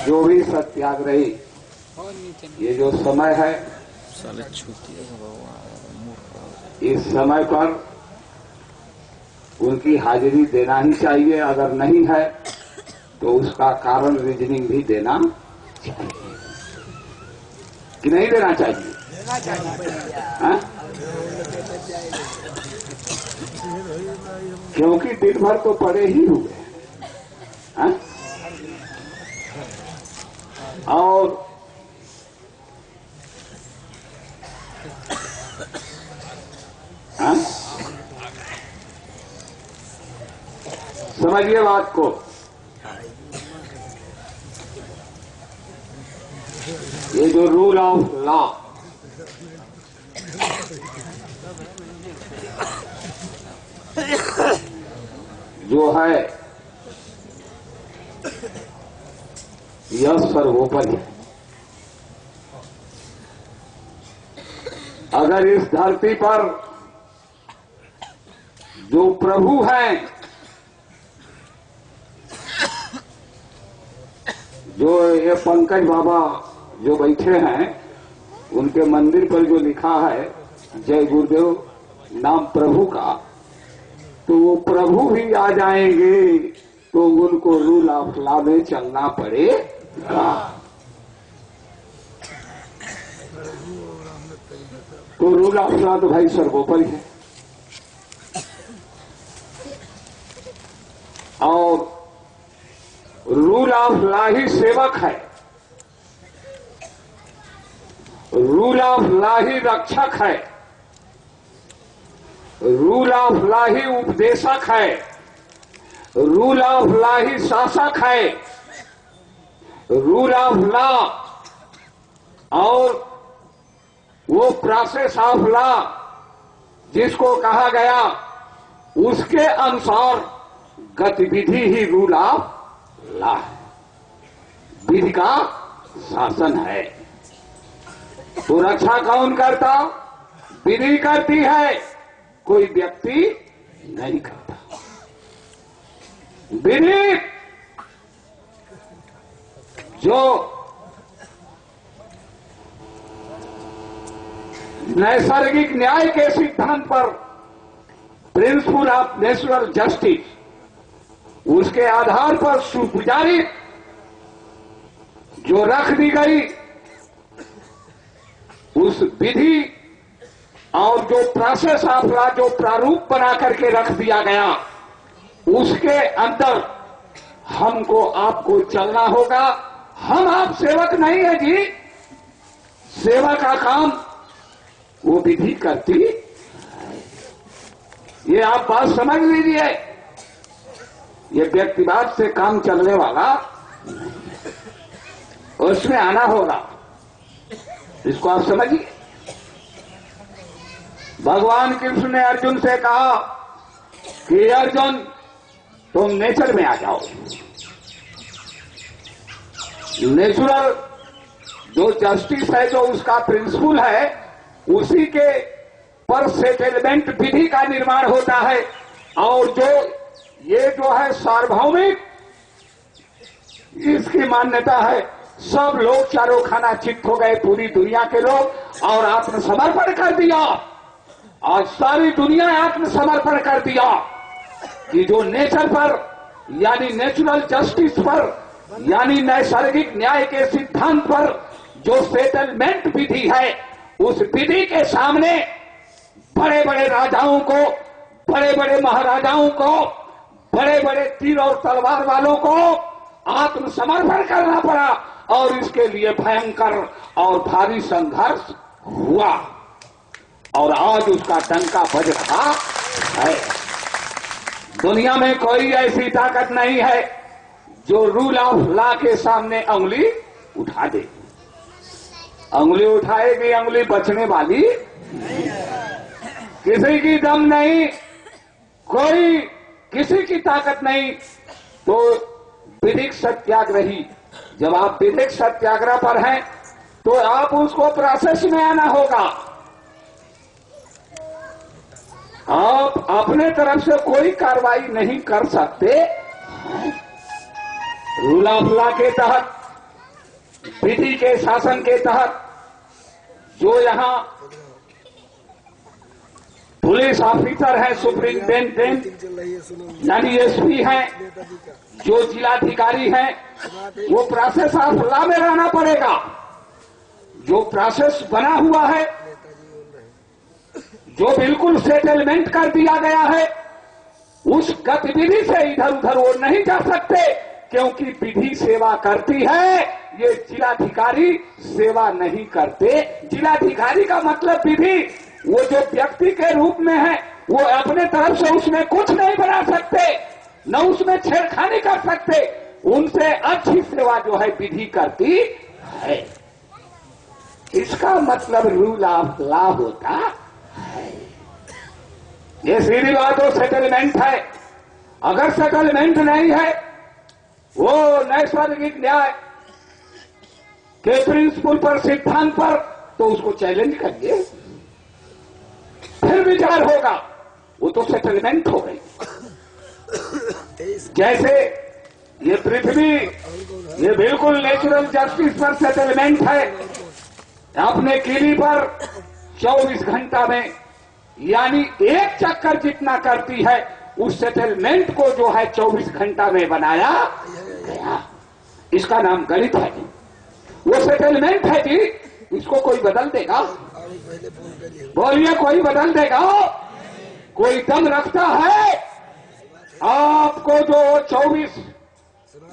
जो भी सत्याग्रही ये जो समय है, इस समय पर उनकी हाजिरी देना ही चाहिए। अगर नहीं है तो उसका कारण रीजनिंग भी देना चाहिए कि नहीं देना चाहिए? क्योंकि दिन भर तो पड़े ही हुए हैं। और समझिए बात को। ये जो रूल ऑफ लॉ जो है यह सर्वोपरि है। अगर इस धरती पर जो प्रभु हैं, जो ये पंकज बाबा जो बैठे हैं, उनके मंदिर पर जो लिखा है जय गुरुदेव नाम प्रभु का, तो वो प्रभु भी आ जाएंगे तो उनको रूल ऑफ लॉ में चलना पड़ेगा। तो रूल ऑफ लॉ तो भाई सर्वोपरि है। और रूल ऑफ लॉ ही सेवक है, रूल ऑफ लॉ ही रक्षक है, रूल ऑफ लॉ ही उपदेशक है, रूल ऑफ लॉ ही शासक है। रूल ऑफ लॉ और वो प्रोसेस ऑफ लॉ जिसको कहा गया, उसके अनुसार गतिविधि ही रूल ऑफ लॉ है, विधि का शासन है। तो रक्षा कौन करता? विधि करती है, कोई व्यक्ति नहीं करता। विधि जो नैसर्गिक न्याय के सिद्धांत पर, प्रिंसिपल ऑफ नेचुरल जस्टिस, उसके आधार पर सुविचारित जो रख दी गई, उस विधि और जो प्रोसेस ऑफ लॉ जो प्रारूप बना करके रख दिया गया, उसके अंदर हमको आपको चलना होगा। हम आप सेवक नहीं है जी, सेवा का काम वो विधि करती है। ये आप बात समझ लीजिए, ये व्यक्तिवाद से काम चलने वाला, उसमें आना होगा, इसको आप समझिए। भगवान कृष्ण ने अर्जुन से कहा कि अर्जुन तुम नेचर में आ जाओ। नेचुरल जो जस्टिस है, जो उसका प्रिंसिपल है, उसी के पर सेटलमेंट विधि का निर्माण होता है। और जो ये जो है सार्वभौमिक, इसकी मान्यता है। सब लोग चारों खाना चित्त हो गए, पूरी दुनिया के लोग, और आत्मसमर्पण कर दिया। आज सारी दुनिया आत्मसमर्पण कर दिया कि जो नेचर पर, यानी नेचुरल जस्टिस पर, यानी नैसर्गिक न्याय के सिद्धांत पर जो सेटलमेंट विधि है, उस विधि के सामने बड़े बड़े राजाओं को, बड़े बड़े महाराजाओं को, बड़े बड़े तीर और तलवार वालों को आत्मसमर्पण करना पड़ा, और इसके लिए भयंकर और भारी संघर्ष हुआ, और आज उसका डंका बज रहा है। दुनिया में कोई ऐसी ताकत नहीं है जो रूल ऑफ लॉ के सामने अंगुली उठा दे। अंगुली उठाएगी, अंगुली बचने वाली किसी की दम नहीं, कोई किसी की ताकत नहीं। तो विधिक सत्याग्रही, जब आप विधिक सत्याग्रह पर हैं तो आप उसको प्रोसेस में आना होगा। आप अपने तरफ से कोई कार्रवाई नहीं कर सकते। रूल ऑफ लॉ के तहत, विधि के शासन के तहत जो यहां पुलिस ऑफिसर है, सुप्रिंटेंडेंट यानी एसपी हैं, जो जिलाधिकारी हैं, वो प्रोसेस ऑफ लॉ में रहना पड़ेगा। जो प्रोसेस बना हुआ है, जो बिल्कुल सेटलमेंट कर दिया गया है, उस गतिविधि से इधर उधर वो नहीं जा सकते, क्योंकि विधि सेवा करती है, ये जिलाधिकारी सेवा नहीं करते। जिलाधिकारी का मतलब विधि, वो जो व्यक्ति के रूप में है, वो अपने तरफ से उसमें कुछ नहीं बना सकते, न उसमें छेड़खानी कर सकते। उनसे अच्छी सेवा जो है विधि करती है। इसका मतलब रूल ऑफ लॉ होता है। ये सीधी बात हो, सेटलमेंट है। अगर सेटलमेंट नहीं है, वो नैसर्गिक न्याय के प्रिंसिपल पर, सिद्धांत पर, तो उसको चैलेंज करिए, फिर विचार होगा। वो तो सेटलमेंट हो गई। जैसे ये पृथ्वी, ये बिल्कुल नेचुरल जस्टिस पर सेटलमेंट है। अपने किली पर 24 घंटा में यानी एक चक्कर जितना करती है, उस सेटलमेंट को जो है 24 घंटा में बनाया गया। इसका नाम गणित है। वो सेटलमेंट है जी, इसको कोई बदल देगा? बोलिए, कोई बदल देगा? कोई दम रखता है? आपको जो 24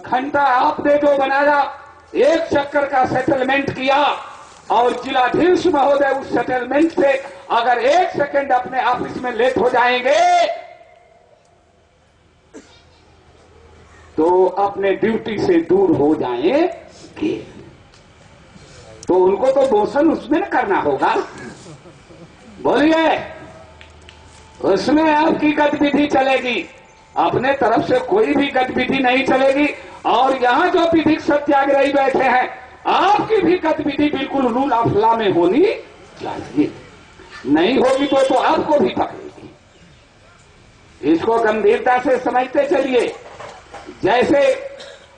घंटा आपने जो बनाया, एक चक्कर का सेटलमेंट किया, और जिलाधीश महोदय उस सेटलमेंट से अगर 1 सेकंड अपने ऑफिस में लेट हो जाएंगे तो अपने ड्यूटी से दूर हो जाएंगे। तो उनको तो मोशन उसमें करना होगा। बोलिए, उसमें आपकी गतिविधि चलेगी, अपने तरफ से कोई भी गतिविधि नहीं चलेगी। और यहां जो विधिक सत्याग्रही बैठे हैं, आपकी भी गतिविधि बिल्कुल रूल ऑफ लॉ में होनी चाहिए। नहीं होगी तो आपको भी पकड़ेगी। इसको गंभीरता से समझते चलिए। जैसे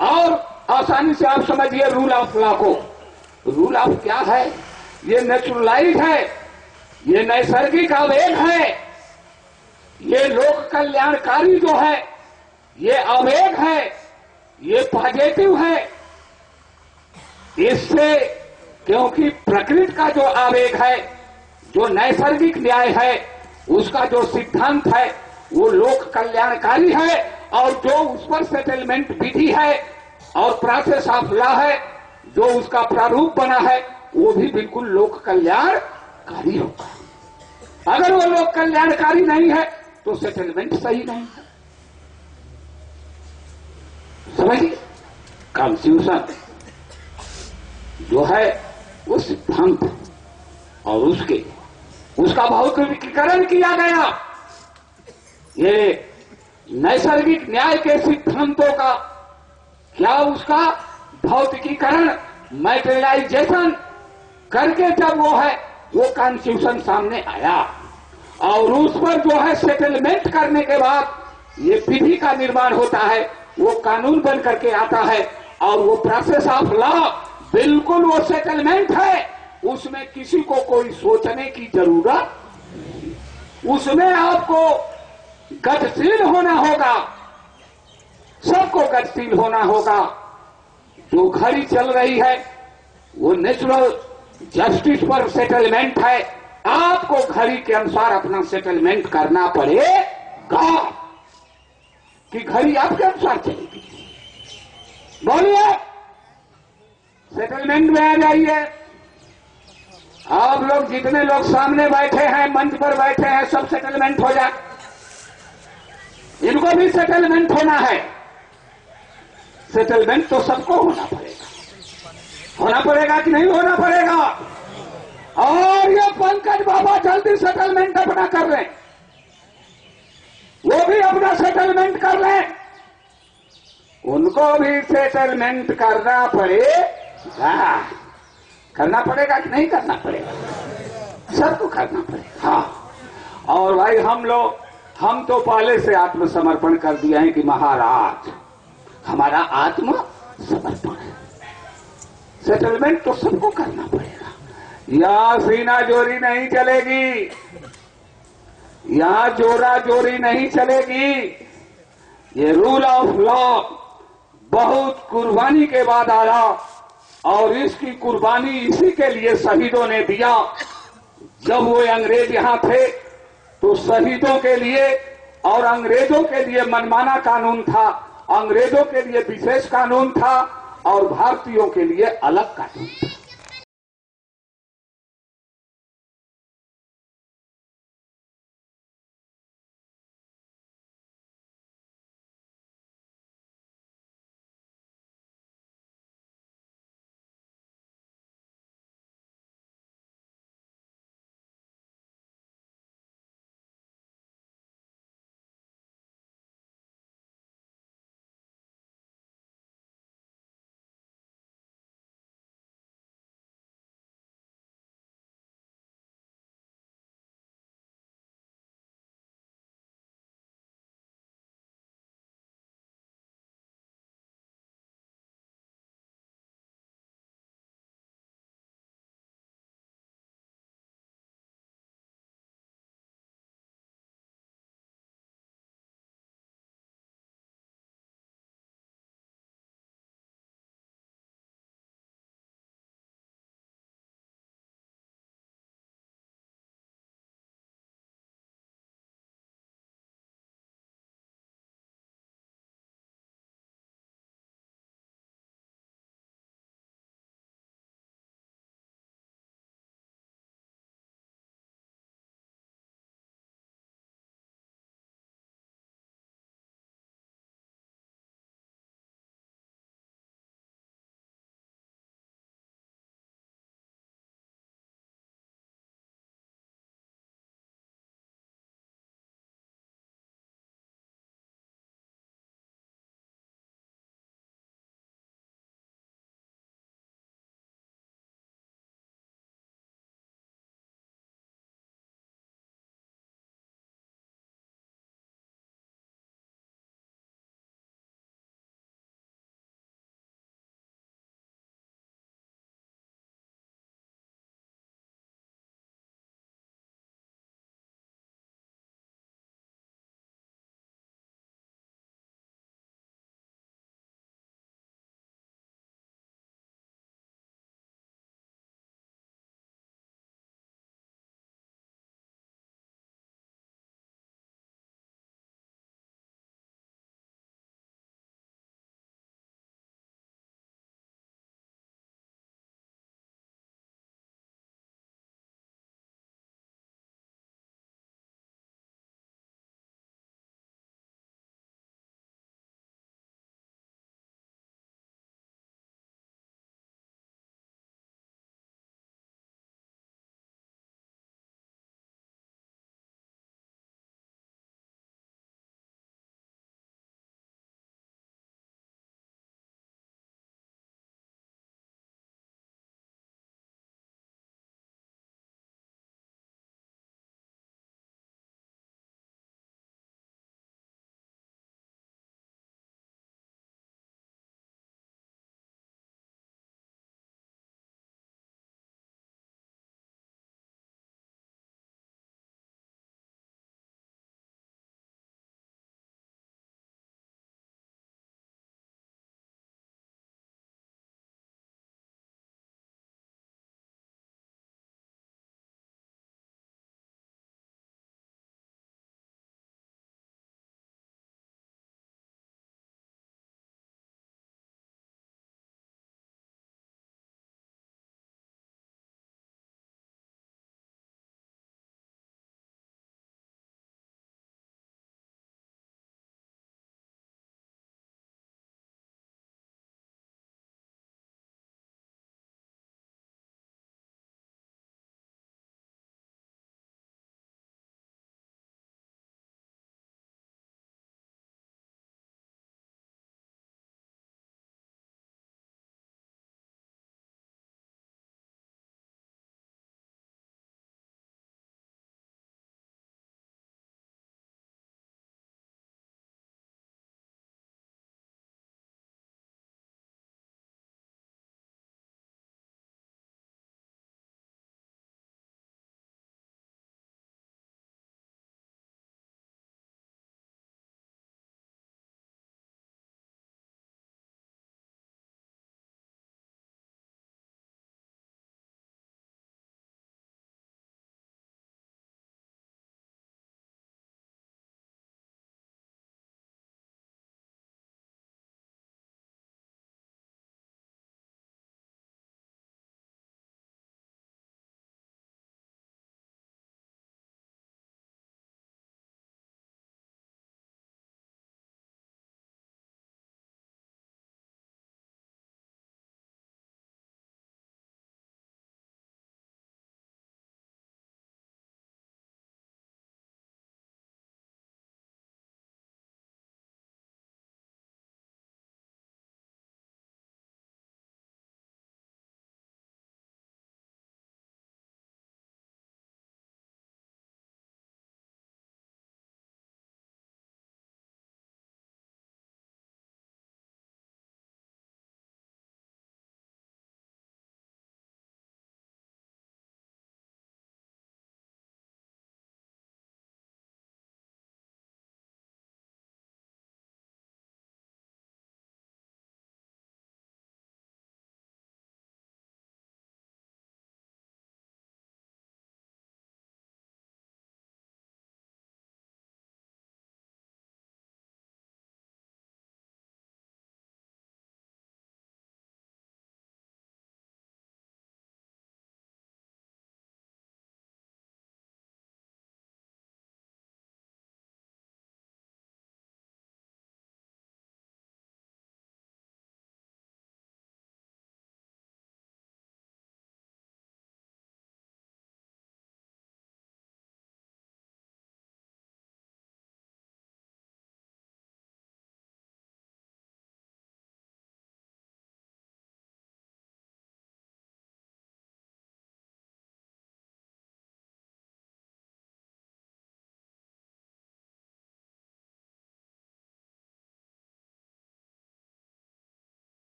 और आसानी से आप समझिए रूल ऑफ लॉ को। रूल ऑफ क्या है? ये नेचुरलाइज है, ये नैसर्गिक आवेग है, ये लोक कल्याणकारी जो है, ये आवेग है, ये पॉजिटिव है। इससे, क्योंकि प्रकृति का जो आवेग है, जो नैसर्गिक न्याय है, उसका जो सिद्धांत है, वो लोक कल्याणकारी है, और जो उस पर सेटलमेंट विधि है और प्रोसेस ऑफ लॉ है, जो उसका प्रारूप बना है, वो भी बिल्कुल लोक कल्याणकारी होगा। अगर वो लोक कल्याणकारी नहीं है तो सेटलमेंट सही नहीं है। समझिए, कॉन्स्टिट्यूशन जो है वो सिद्धांत है, और उसका भौतिकीकरण किया गया। ये नैसर्गिक न्याय के सिद्धांतों का क्या उसका भौतिकीकरण, मैटेरियलाइजेशन करके जब वो कॉन्स्टिट्यूशन सामने आया, और उस पर जो है सेटलमेंट करने के बाद ये विधि का निर्माण होता है, वो कानून बन करके आता है, और वो प्रोसेस ऑफ लॉ बिल्कुल वो सेटलमेंट है। उसमें किसी को कोई सोचने की जरूरत नहीं। उसमें आपको गतिशील होना होगा, सबको गतिशील होना होगा। जो घड़ी चल रही है वो नेचुरल जस्टिस पर सेटलमेंट है। आपको घड़ी के अनुसार अपना सेटलमेंट करना पड़ेगा कि घड़ी आपके अनुसार चलेगी। बोलिए, सेटलमेंट में आ जाइए। आप लोग जितने लोग सामने बैठे हैं, मंच पर बैठे हैं, सब सेटलमेंट हो जाए। इनको भी सेटलमेंट होना है। सेटलमेंट तो सबको होना पड़ेगा। होना पड़ेगा कि नहीं होना पड़ेगा? और ये पंकज बाबा जल्दी सेटलमेंट अपना कर लें, वो भी अपना सेटलमेंट कर लें, उनको भी सेटलमेंट करना पड़ेगा। करना पड़ेगा कि नहीं करना पड़ेगा? सबको करना पड़ेगा। हाँ, और भाई हम तो पहले से आत्मसमर्पण कर दिया है कि महाराज, हमारा आत्मा समर्पण। सेटलमेंट तो सबको करना पड़ेगा। यहां सीना जोरी नहीं चलेगी, यहां जोरा जोरी नहीं चलेगी। ये रूल ऑफ लॉ बहुत कुर्बानी के बाद आया और इसकी कुर्बानी इसी के लिए शहीदों ने दिया। जब वो अंग्रेज यहां थे तो शहीदों के लिए और अंग्रेजों के लिए मनमाना कानून था, अंग्रेजों के लिए विशेष कानून था और भारतीयों के लिए अलग कानून था।